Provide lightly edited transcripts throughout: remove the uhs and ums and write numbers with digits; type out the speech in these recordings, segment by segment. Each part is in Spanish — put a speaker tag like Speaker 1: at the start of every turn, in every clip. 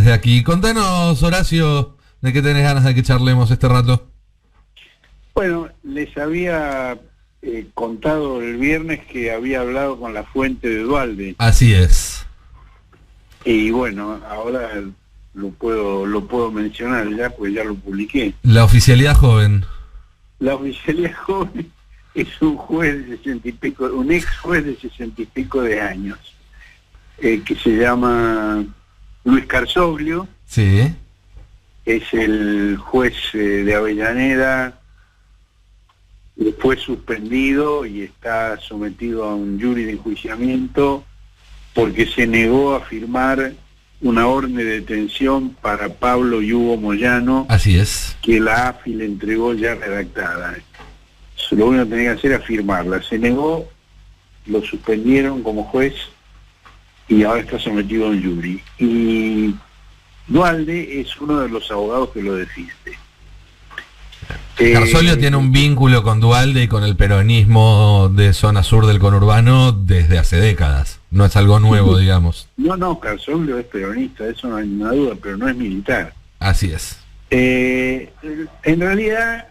Speaker 1: desde aquí. Contanos, Horacio, de qué tenés ganas de que charlemos este rato.
Speaker 2: Bueno, les había contado el viernes que había hablado con la fuente de Duhalde.
Speaker 1: Así es.
Speaker 2: Y bueno, ahora lo puedo mencionar ya, pues ya lo publiqué.
Speaker 1: La oficialidad joven.
Speaker 2: La oficialidad joven es un juez de 60 y pico, un ex juez de 60 y pico de años, que se llama Luis Carsoglio.
Speaker 1: Sí.
Speaker 2: Es el juez de Avellaneda. Fue suspendido y está sometido a un jury de enjuiciamiento porque se negó a firmar una orden de detención para Pablo y Hugo Moyano.
Speaker 1: Así es.
Speaker 2: Que la AFI le entregó ya redactada. Lo único que tenía que hacer era firmarla. Se negó, lo suspendieron como juez y ahora está sometido a un jury. Y Duhalde es uno de los abogados que lo defiende.
Speaker 1: Carsoglio tiene un vínculo con Duhalde y con el peronismo de zona sur del conurbano desde hace décadas. No es algo nuevo, digamos.
Speaker 2: No, Carsoglio es peronista, eso no hay ninguna duda, pero no es militar.
Speaker 1: Así es.
Speaker 2: En realidad,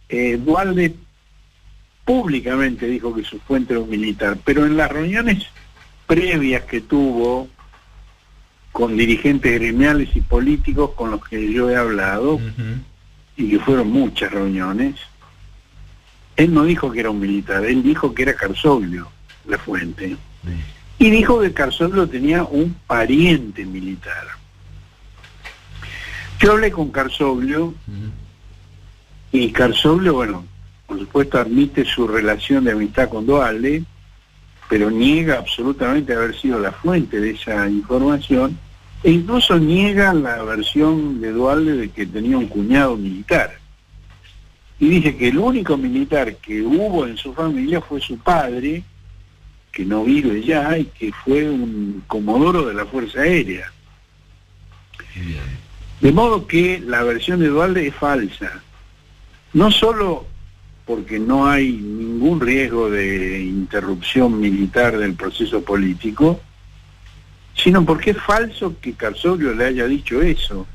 Speaker 2: Duhalde públicamente dijo que su fuente era un militar, pero en las reuniones previas que tuvo con dirigentes gremiales y políticos con los que yo he hablado, y que fueron muchas reuniones, él no dijo que era un militar, él dijo que era Carsoglio, la fuente. Y dijo que Carsoglio tenía un pariente militar. Yo hablé con Carsoglio, y Carsoglio, bueno, por supuesto admite su relación de amistad con Duhalde, pero niega absolutamente haber sido la fuente de esa información, e incluso niega la versión de Duhalde de que tenía un cuñado militar. Y dice que el único militar que hubo en su familia fue su padre, que no vive ya, y que fue un comodoro de la Fuerza Aérea. De modo que la versión de Duhalde es falsa. No solo porque no hay ningún riesgo de interrupción militar del proceso político, sino porque es falso que Carsoglio le haya dicho eso,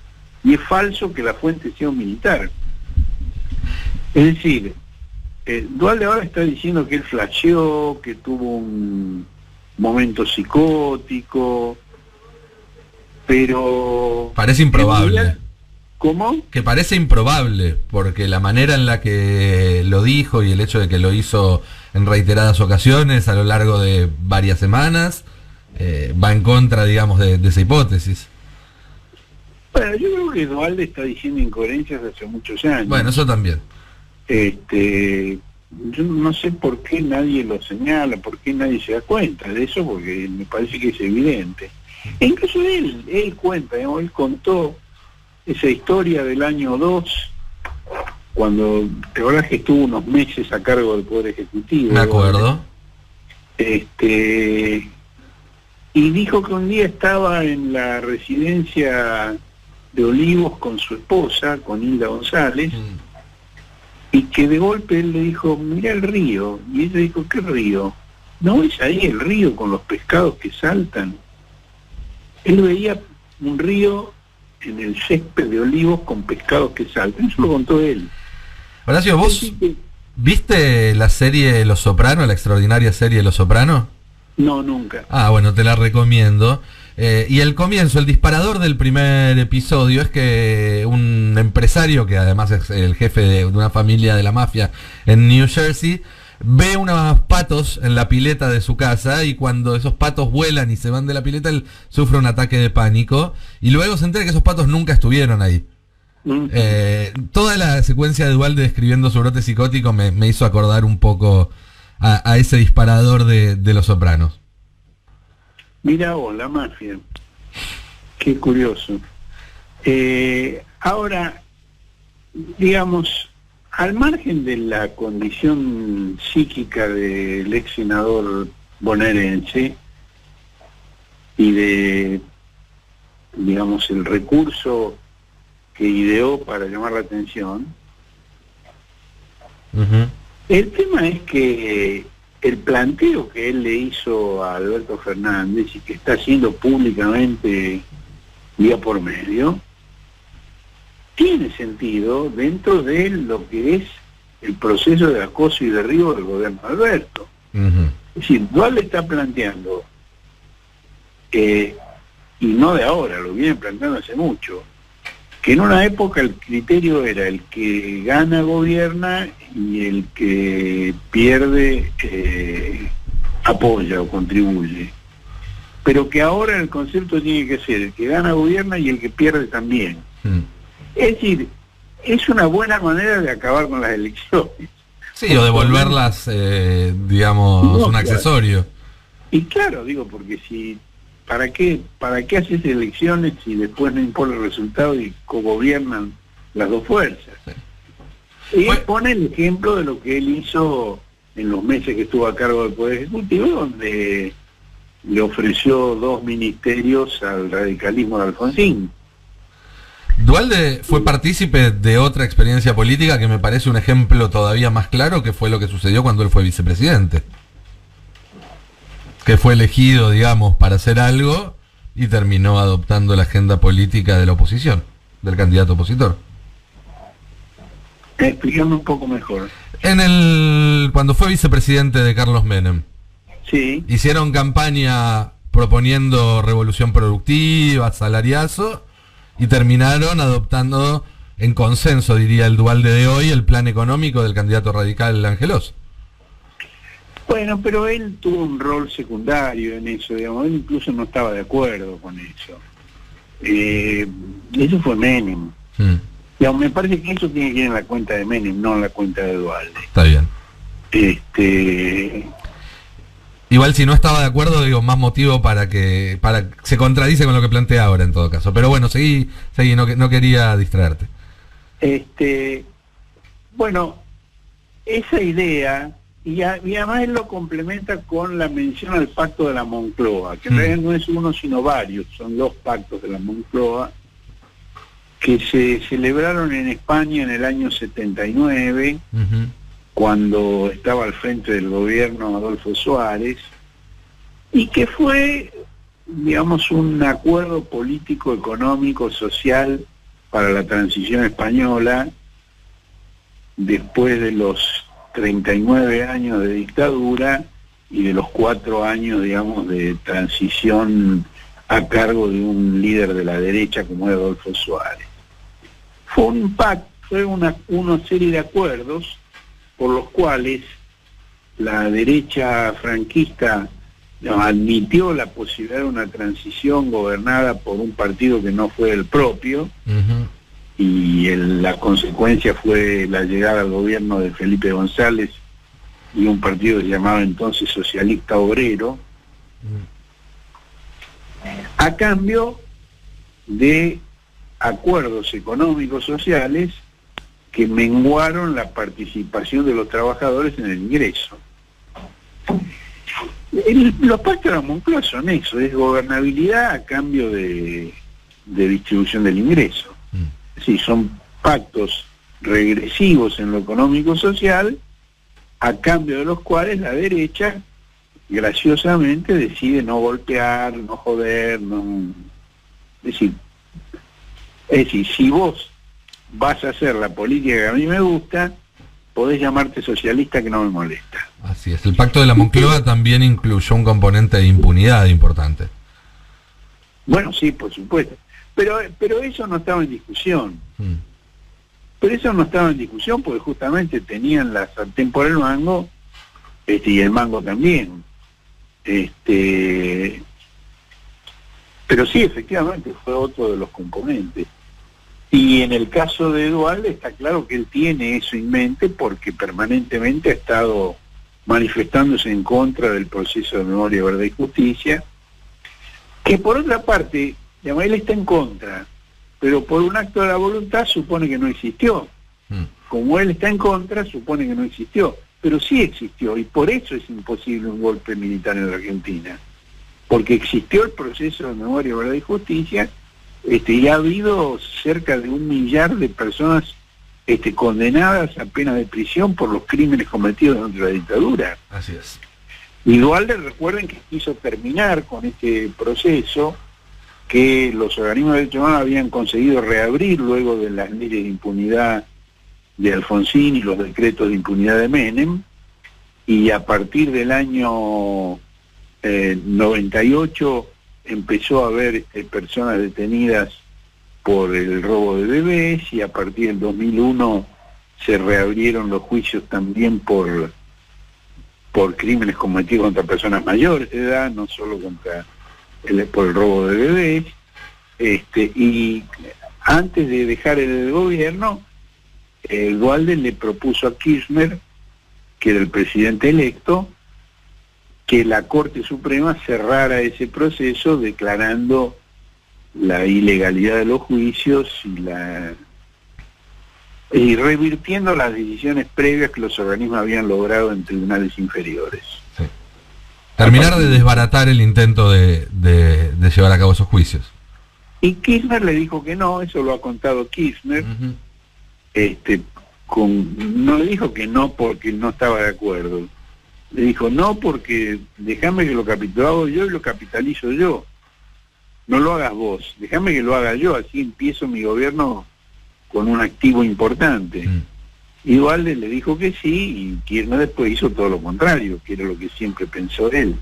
Speaker 2: y es falso que la fuente sea un militar. Es decir, Duhalde ahora está diciendo que él flasheó, que tuvo un momento psicótico, pero...
Speaker 1: Parece improbable.
Speaker 2: ¿Cómo?
Speaker 1: Que parece improbable, porque la manera en la que lo dijo y el hecho de que lo hizo en reiteradas ocasiones a lo largo de varias semanas, va en contra, digamos, de esa hipótesis.
Speaker 2: Bueno, yo creo que Duhalde está diciendo incoherencias hace muchos años.
Speaker 1: Bueno, eso también.
Speaker 2: Yo no sé por qué nadie lo señala, por qué nadie se da cuenta de eso, porque me parece que es evidente. E incluso él cuenta, él contó esa historia del año 2, cuando, de verdad que estuvo unos meses a cargo del Poder Ejecutivo.
Speaker 1: Me acuerdo.
Speaker 2: Y dijo que un día estaba en la residencia de Olivos con su esposa, con Hilda González, y que de golpe él le dijo, mira el río, y ella dijo, ¿qué río? ¿No es ahí el río con los pescados que saltan? Él veía un río en el césped de Olivos con pescados que saltan, eso lo contó él.
Speaker 1: Horacio, ¿vos viste la serie Los Soprano, la extraordinaria serie Los Soprano?
Speaker 2: No, nunca.
Speaker 1: Ah, bueno, te la recomiendo. Y el comienzo, el disparador del primer episodio es que un empresario, que además es el jefe de una familia de la mafia en New Jersey, ve unos patos en la pileta de su casa, y cuando esos patos vuelan y se van de la pileta, él sufre un ataque de pánico, y luego se entera que esos patos nunca estuvieron ahí. Toda la secuencia de Duhalde describiendo su brote psicótico me hizo acordar un poco a ese disparador de Los Sopranos.
Speaker 2: Mira vos, la mafia. Qué curioso. Ahora, digamos, al margen de la condición psíquica del ex senador bonaerense y de, digamos, el recurso que ideó para llamar la atención, el tema es que el planteo que él le hizo a Alberto Fernández y que está haciendo públicamente día por medio, tiene sentido dentro de lo que es el proceso de acoso y derribo del gobierno de Alberto. Es decir, Duhalde está planteando, y no de ahora, lo vienen planteando hace mucho, que en una época el criterio era el que gana gobierna y el que pierde apoya o contribuye. Pero que ahora el concepto tiene que ser el que gana gobierna y el que pierde también. Es decir, es una buena manera de acabar con las elecciones.
Speaker 1: Sí, o de volverlas, digamos,
Speaker 2: no,
Speaker 1: un
Speaker 2: claro.
Speaker 1: accesorio.
Speaker 2: Y claro, digo, porque si ¿para qué haces elecciones si después no importa el resultado y cogobiernan las dos fuerzas? Sí. Y él pone el ejemplo de lo que él hizo en los meses que estuvo a cargo del Poder Ejecutivo, donde le ofreció 2 ministerios al radicalismo de Alfonsín.
Speaker 1: Duhalde fue partícipe de otra experiencia política que me parece un ejemplo todavía más claro, que fue lo que sucedió cuando él fue vicepresidente. Que fue elegido, digamos, para hacer algo y terminó adoptando la agenda política de la oposición, del candidato opositor.
Speaker 2: Explícame un poco mejor.
Speaker 1: Cuando fue vicepresidente de Carlos Menem,
Speaker 2: sí,
Speaker 1: hicieron campaña proponiendo revolución productiva, salariazo, y terminaron adoptando en consenso, diría el Duhalde de hoy, el plan económico del candidato radical Angelos.
Speaker 2: Bueno, pero él tuvo un rol secundario en eso, digamos, él incluso no estaba de acuerdo con eso. Eso fue Menem. Digamos, me parece que eso tiene que ir en la cuenta de Menem, no en la cuenta de Duhalde.
Speaker 1: Está bien. Igual si no estaba de acuerdo, digo, más motivo para que se contradice con lo que plantea ahora en todo caso. Pero bueno, seguí, no quería distraerte.
Speaker 2: Bueno, esa idea, y además él lo complementa con la mención al pacto de la Moncloa, que en realidad no es uno sino varios, son 2 pactos de la Moncloa, que se celebraron en España en el año 79, cuando estaba al frente del gobierno Adolfo Suárez, y que fue, digamos, un acuerdo político, económico, social para la transición española después de los 39 años de dictadura y de los 4 años, digamos, de transición a cargo de un líder de la derecha como era Adolfo Suárez. Fue un pacto, fue una serie de acuerdos por los cuales la derecha franquista admitió la posibilidad de una transición gobernada por un partido que no fue el propio, y la consecuencia fue la llegada al gobierno de Felipe González y un partido que se llamaba entonces Socialista Obrero, a cambio de acuerdos económicos sociales que menguaron la participación de los trabajadores en el ingreso. Los pactos de la Moncloa son eso, es gobernabilidad a cambio de distribución del ingreso. Sí, son pactos regresivos en lo económico-social, a cambio de los cuales la derecha graciosamente decide no golpear, no joder, no... Es decir, si vos vas a hacer la política que a mí me gusta, podés llamarte socialista que no me molesta.
Speaker 1: Así es, el pacto de la Moncloa también incluyó un componente de impunidad importante.
Speaker 2: Bueno, sí, por supuesto. Pero eso no estaba en discusión. Pero eso no estaba en discusión porque justamente tenían la sartén por el mango, y el mango también. Pero sí, efectivamente, fue otro de los componentes. Y en el caso de Duhalde está claro que él tiene eso en mente porque permanentemente ha estado manifestándose en contra del proceso de memoria, verdad y justicia, que por otra parte, digamos, él está en contra, pero por un acto de la voluntad supone que no existió. Como él está en contra, supone que no existió, pero sí existió, y por eso es imposible un golpe militar en la Argentina, porque existió el proceso de memoria, verdad y justicia, y ha habido cerca de 1 millar de personas condenadas a pena de prisión por los crímenes cometidos durante la dictadura.
Speaker 1: Así es.
Speaker 2: Y Duhalde, recuerden que quiso terminar con este proceso que los organismos de derechos humanos habían conseguido reabrir luego de las leyes de impunidad de Alfonsín y los decretos de impunidad de Menem, y a partir del año 98 empezó a haber personas detenidas por el robo de bebés, y a partir del 2001 se reabrieron los juicios también por crímenes cometidos contra personas mayores de edad, no solo por el robo de bebés. Y antes de dejar el gobierno, Duhalde le propuso a Kirchner, que era el presidente electo, que la Corte Suprema cerrara ese proceso declarando la ilegalidad de los juicios y revirtiendo las decisiones previas que los organismos habían logrado en tribunales inferiores.
Speaker 1: Sí. Terminar de desbaratar el intento de llevar a cabo esos juicios.
Speaker 2: Y Kirchner le dijo que no, eso lo ha contado Kirchner.
Speaker 1: Uh-huh.
Speaker 2: No le dijo que no porque no estaba de acuerdo. Le dijo no porque déjame que lo hago yo y lo capitalizo yo. No lo hagas vos, déjame que lo haga yo, así empiezo mi gobierno con un activo importante. Y Duhalde le dijo que sí, y Kirchner después hizo todo lo contrario, que era lo que siempre pensó él.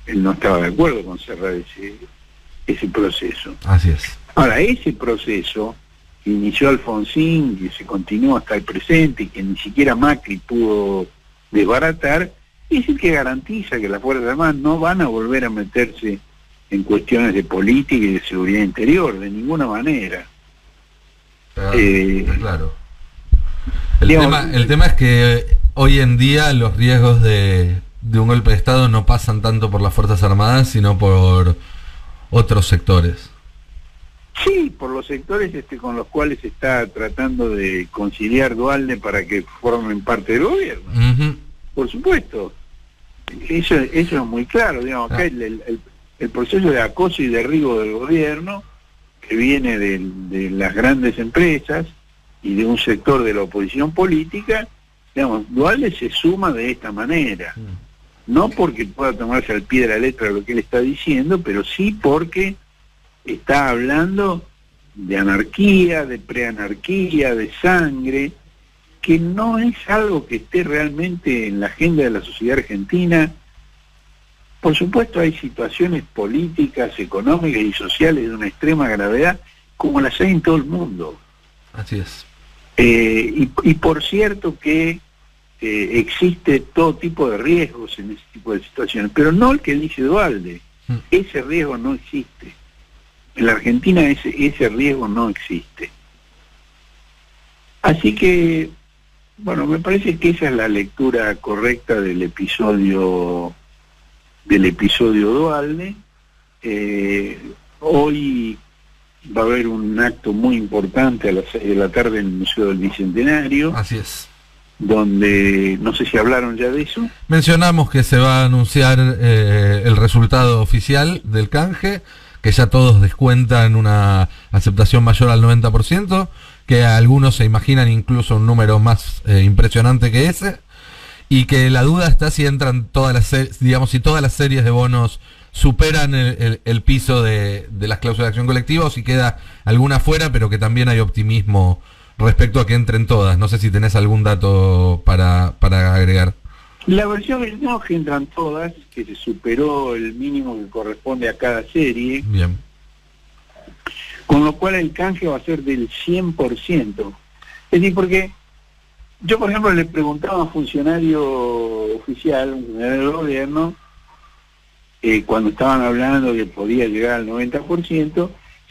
Speaker 2: Él no estaba de acuerdo con cerrar ese proceso.
Speaker 1: Así es.
Speaker 2: Ahora, ese proceso que inició Alfonsín, que se continuó hasta el presente, y que ni siquiera Macri pudo desbaratar, es el que garantiza que las Fuerzas Armadas no van a volver a meterse en cuestiones de política y de seguridad interior, de ninguna manera.
Speaker 1: Claro. El tema es que hoy en día los riesgos de un golpe de Estado no pasan tanto por las Fuerzas Armadas, sino por otros sectores.
Speaker 2: Sí, por los sectores con los cuales se está tratando de conciliar Duhalde para que formen parte del gobierno. Uh-huh. Por supuesto. Eso es muy claro, digamos, acá el proceso de acoso y derribo del gobierno, que viene de las grandes empresas y de un sector de la oposición política, digamos, Duhalde se suma de esta manera. No porque pueda tomarse al pie de la letra lo que él está diciendo, pero sí porque está hablando de anarquía, de preanarquía, de sangre, que no es algo que esté realmente en la agenda de la sociedad argentina. Por supuesto hay situaciones políticas, económicas y sociales de una extrema gravedad, como las hay en todo el mundo.
Speaker 1: Así es.
Speaker 2: Y por cierto que existe todo tipo de riesgos en ese tipo de situaciones, pero no el que dice Duhalde. Ese riesgo no existe. En la Argentina ese riesgo no existe. Así que, bueno, me parece que esa es la lectura correcta del episodio Duhalde. Hoy va a haber un acto muy importante a las 6 de la tarde en el Museo del Bicentenario.
Speaker 1: Así es.
Speaker 2: Donde, no sé si hablaron ya de eso.
Speaker 1: Mencionamos que se va a anunciar el resultado oficial del canje, que ya todos descuentan una aceptación mayor al 90%, que algunos se imaginan incluso un número más impresionante que ese, y que la duda está si entran todas las digamos, si todas las series de bonos superan el piso de las cláusulas de acción colectiva, o si queda alguna fuera, pero que también hay optimismo respecto a que entren todas. No sé si tenés algún dato para agregar.
Speaker 2: La versión es no, que entran todas, que se superó el mínimo que corresponde a cada serie.
Speaker 1: Bien.
Speaker 2: Con lo cual el canje va a ser del 100%. Es decir, porque yo, por ejemplo, le preguntaba a un funcionario oficial, un funcionario del gobierno, cuando estaban hablando que podía llegar al 90%,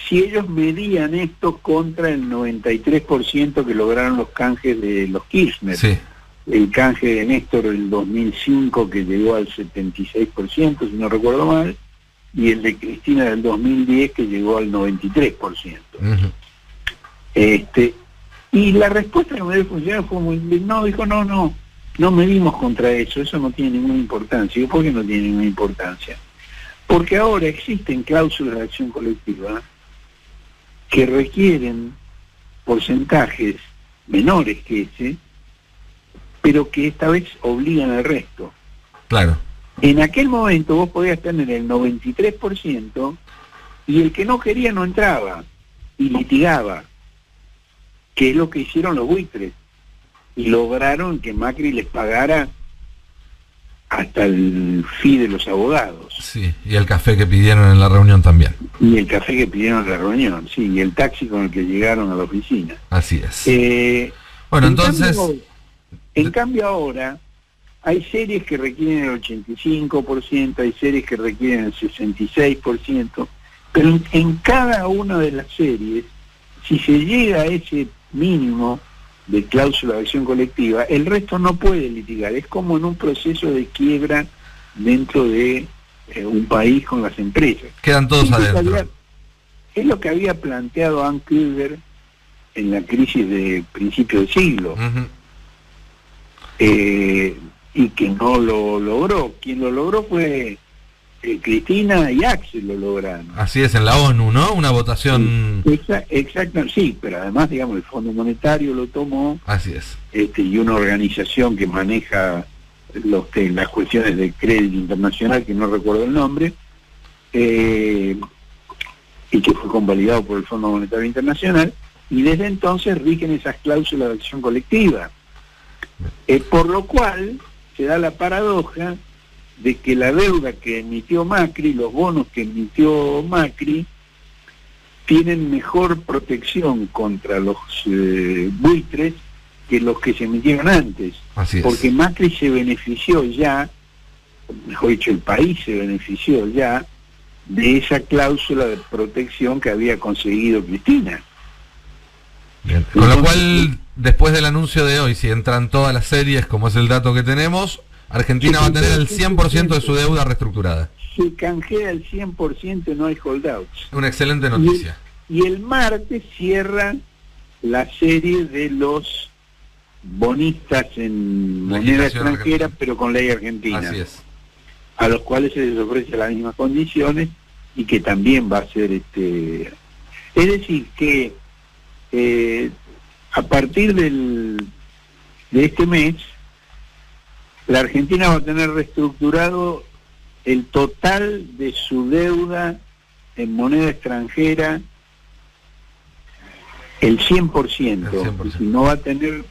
Speaker 2: si ellos medían esto contra el 93% que lograron los canjes de los Kirchner.
Speaker 1: Sí.
Speaker 2: El canje de Néstor el 2005 que llegó al 76%, si no recuerdo mal, y el de Cristina del 2010 que llegó al 93%. Uh-huh. Y la respuesta que me dio el funcionario fue muy... No, dijo, no medimos contra eso no tiene ninguna importancia. ¿Y por qué no tiene ninguna importancia? Porque ahora existen cláusulas de acción colectiva que requieren porcentajes menores que ese, pero que esta vez obligan al resto.
Speaker 1: Claro.
Speaker 2: En aquel momento vos podías tener el 93% y el que no quería no entraba, y litigaba, que es lo que hicieron los buitres, y lograron que Macri les pagara hasta el fee de los abogados.
Speaker 1: Sí, y el café que pidieron en la reunión también.
Speaker 2: Y el café que pidieron en la reunión, sí, y el taxi con el que llegaron a la oficina.
Speaker 1: Así es.
Speaker 2: Bueno, entonces... En cambio ahora, hay series que requieren el 85%, hay series que requieren el 66%, pero en cada una de las series, si se llega a ese mínimo de cláusula de acción colectiva, el resto no puede litigar. Es como en un proceso de quiebra dentro de un país con las empresas.
Speaker 1: Quedan todos adentro.
Speaker 2: Es lo que había planteado Ann Krueger en la crisis de principio del siglo. Y que no lo logró. Quien lo logró fue Cristina y Axel lo lograron.
Speaker 1: Así es, en la ONU, ¿no? Una votación...
Speaker 2: Exacto, sí, pero además, digamos, el Fondo Monetario lo tomó.
Speaker 1: Así es.
Speaker 2: Y una organización que maneja las cuestiones de crédito internacional, que no recuerdo el nombre, y que fue convalidado por el Fondo Monetario Internacional, y desde entonces rigen esas cláusulas de acción colectiva. Por lo cual se da la paradoja de que la deuda que emitió Macri, los bonos que emitió Macri, tienen mejor protección contra los buitres que los que se emitieron antes.
Speaker 1: Así es.
Speaker 2: Porque Macri se benefició ya, mejor dicho, el país se benefició ya de esa cláusula de protección que había conseguido Cristina.
Speaker 1: Bien. Con lo cual, después del anuncio de hoy, si entran todas las series, como es el dato que tenemos, Argentina va a tener el 100% de su deuda reestructurada.
Speaker 2: Se canjea el 100%, no hay holdouts.
Speaker 1: Una excelente noticia.
Speaker 2: Y el martes cierra la serie de los bonistas en moneda extranjera, argentina, pero con ley argentina.
Speaker 1: Así es.
Speaker 2: A los cuales se les ofrece las mismas condiciones y que también va a ser Es decir, que a partir de este mes, la Argentina va a tener reestructurado el total de su deuda en moneda extranjera, el 100%, y no va a tener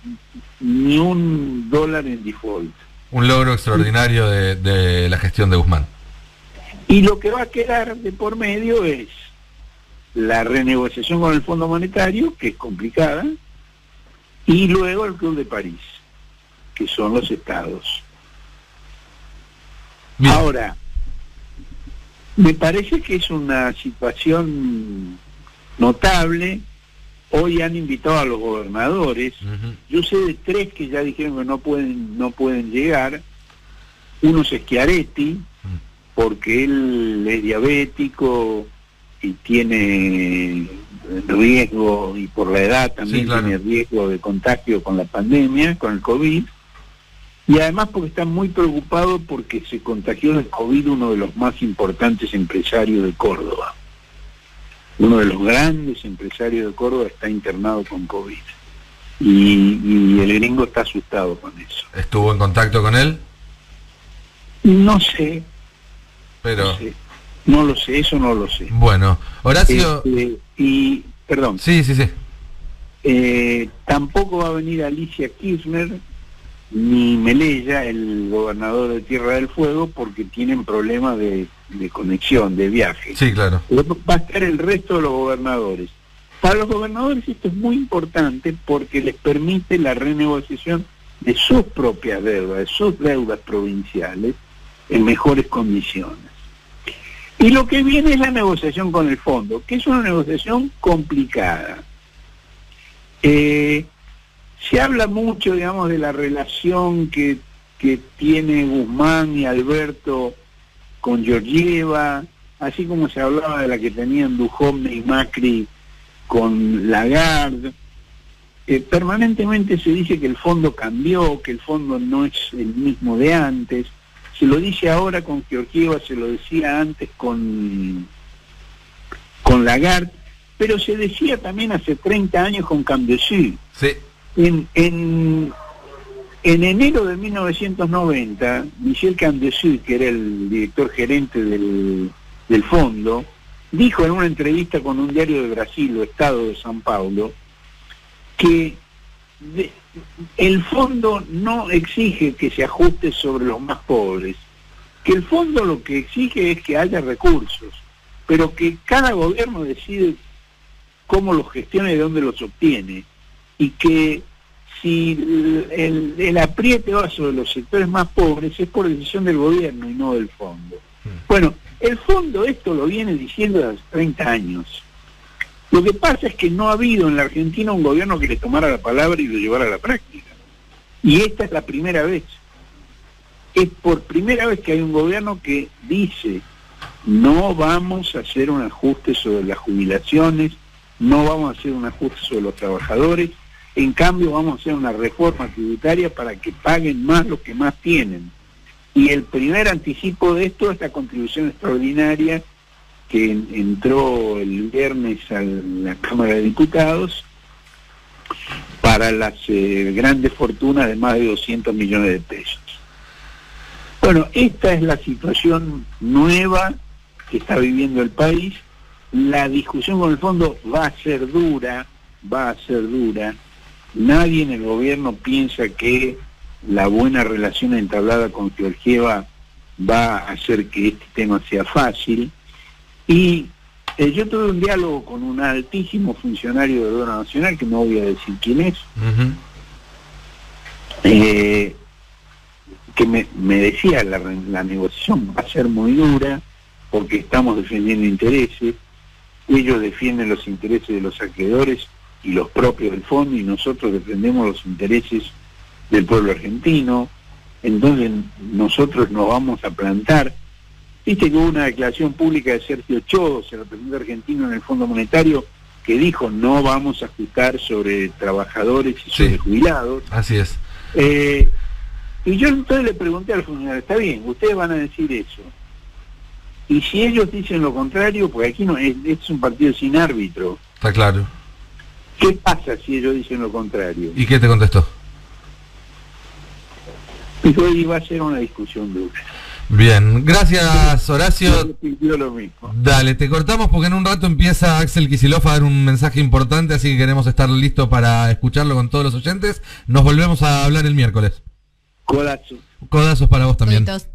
Speaker 2: ni un dólar en default.
Speaker 1: Un logro extraordinario de la gestión de Guzmán.
Speaker 2: Y lo que va a quedar de por medio es la renegociación con el Fondo Monetario, que es complicada, y luego el Club de París, que son los estados. Bien. Ahora, me parece que es una situación notable. Hoy han invitado a los gobernadores. Yo sé de 3 que ya dijeron que no pueden llegar. Uno es Schiaretti, porque él es diabético y tiene riesgo, y por la edad también sí, claro, tiene riesgo de contagio con la pandemia, con el COVID, y además porque está muy preocupado porque se contagió del COVID uno de los más importantes empresarios de Córdoba. Uno de los grandes empresarios de Córdoba está internado con COVID. Y el gringo está asustado con eso.
Speaker 1: ¿Estuvo en contacto con él?
Speaker 2: No sé.
Speaker 1: Pero...
Speaker 2: No lo sé, eso no lo sé.
Speaker 1: Bueno, Horacio...
Speaker 2: perdón.
Speaker 1: Sí.
Speaker 2: Tampoco va a venir Alicia Kirchner ni Melella, el gobernador de Tierra del Fuego, porque tienen problemas de conexión, de viaje.
Speaker 1: Sí, claro.
Speaker 2: Va a estar el resto de los gobernadores. Para los gobernadores esto es muy importante porque les permite la renegociación de sus propias deudas, de sus deudas provinciales, en mejores condiciones. Y lo que viene es la negociación con el fondo, que es una negociación complicada. Se habla mucho, digamos, de la relación que tiene Guzmán y Alberto con Georgieva, así como se hablaba de la que tenían Duhovne y Macri con Lagarde. Permanentemente se dice que el fondo cambió, que el fondo no es el mismo de antes. Se lo dice ahora con Georgieva, se lo decía antes con Lagarde, pero se decía también hace 30 años con Cambiassy.
Speaker 1: Sí.
Speaker 2: En enero de 1990, Michel Cambiassy, que era el director gerente del fondo, dijo en una entrevista con un diario de Brasil, o Estado de São Paulo, que el fondo no exige que se ajuste sobre los más pobres, que el fondo lo que exige es que haya recursos, pero que cada gobierno decide cómo los gestiona y de dónde los obtiene, y que si el apriete va sobre los sectores más pobres es por decisión del gobierno y no del fondo. Bueno, el fondo esto lo viene diciendo desde hace 30 años. Lo que pasa es que no ha habido en la Argentina un gobierno que le tomara la palabra y lo llevara a la práctica. Y esta es la primera vez. Es por primera vez que hay un gobierno que dice: no vamos a hacer un ajuste sobre las jubilaciones, no vamos a hacer un ajuste sobre los trabajadores, en cambio vamos a hacer una reforma tributaria para que paguen más los que más tienen. Y el primer anticipo de esto es la contribución extraordinaria que entró el viernes a la Cámara de Diputados para las grandes fortunas de más de 200 millones de pesos. Bueno, esta es la situación nueva que está viviendo el país. La discusión con el fondo va a ser dura. Nadie en el gobierno piensa que la buena relación entablada con Georgieva va a hacer que este tema sea fácil. Y yo tuve un diálogo con un altísimo funcionario del gobierno nacional, que no voy a decir quién es, que me decía la negociación va a ser muy dura porque estamos defendiendo intereses, ellos defienden los intereses de los acreedores y los propios del fondo, y nosotros defendemos los intereses del pueblo argentino, entonces nosotros nos vamos a plantar. Viste que hubo una declaración pública de Sergio Chodos, el representante argentino en el Fondo Monetario, que dijo: no vamos a ajustar sobre trabajadores y sobre jubilados.
Speaker 1: Así es.
Speaker 2: Y yo entonces le pregunté al funcionario: está bien, ustedes van a decir eso, y si ellos dicen lo contrario, porque aquí no es un partido sin árbitro.
Speaker 1: Está claro.
Speaker 2: ¿Qué pasa si ellos dicen lo contrario?
Speaker 1: ¿Y qué te contestó?
Speaker 2: Dijo: y va a ser una discusión dura.
Speaker 1: Bien, gracias Horacio.
Speaker 2: Pidió lo mismo.
Speaker 1: Dale, te cortamos porque en un rato empieza Axel Kicillof a dar un mensaje importante, así que queremos estar listos para escucharlo con todos los oyentes. Nos volvemos a hablar el miércoles.
Speaker 2: Codazos.
Speaker 1: Codazos para vos también.
Speaker 3: Coditos.